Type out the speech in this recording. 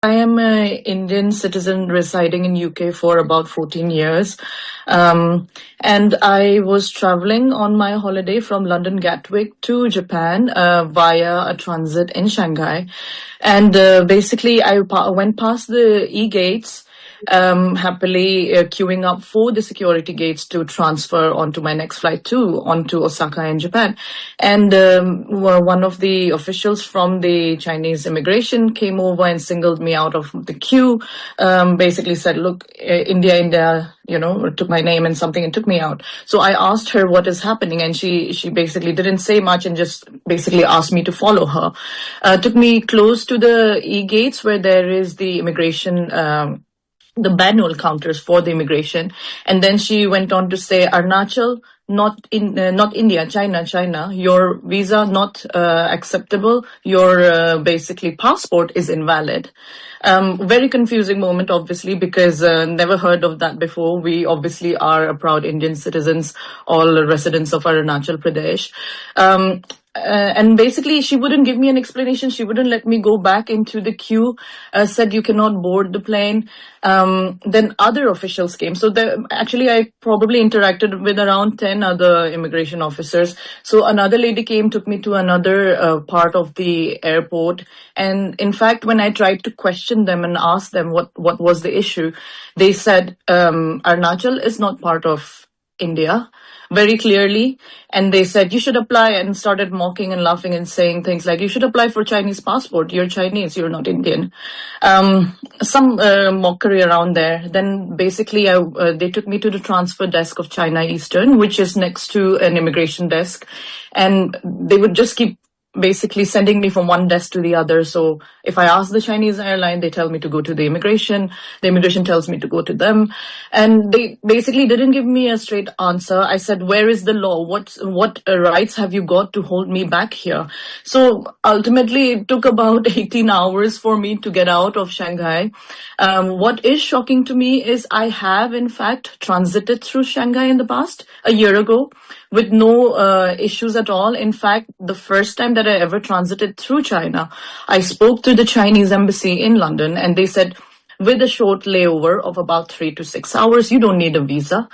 I am an Indian citizen residing in UK for about 14 years. And I was traveling on my holiday from London Gatwick to Japan via a transit in Shanghai. And basically, went past the e-gates, happily queuing up for the security gates to transfer onto my next flight onto Osaka in Japan. And one of the officials from the Chinese immigration came over and singled me out of the queue, basically said, look, India, took my name and something and took me out. So I asked her what is happening, and she basically didn't say much and just basically asked me to follow her. Took me close to the e-gates where there is the immigration the manual counters for the immigration. And then she went on to say, Arunachal, not India, China, your visa not acceptable, your basically passport is invalid. Very confusing moment, obviously, because never heard of that before. We obviously are a proud Indian citizens, all residents of Arunachal Pradesh. And basically, she wouldn't give me an explanation. She wouldn't let me go back into the queue, said you cannot board the plane. Then other officials came. So actually, I probably interacted with around 10 other immigration officers. So another lady came, took me to another part of the airport. And in fact, when I tried to question them and ask them what was the issue, they said, Arunachal is not part of India, very clearly. And they said, you should apply, and started mocking and laughing and saying things like, you should apply for Chinese passport. You're Chinese, you're not Indian. Some mockery around there. Then basically they took me to the transfer desk of China Eastern, which is next to an immigration desk. And they would just keep basically sending me from one desk to the other. So if I ask the Chinese airline, they tell me to go to the immigration tells me to go to them. And they basically didn't give me a straight answer. I said, where is the law? What rights have you got to hold me back here? So ultimately it took about 18 hours for me to get out of Shanghai. What is shocking to me is I have in fact transited through Shanghai in the past, a year ago, with no issues at all. In fact, the first time that I ever transited through China, I spoke to the Chinese embassy in London, and they said, with a short layover of about 3 to 6 hours, you don't need a visa.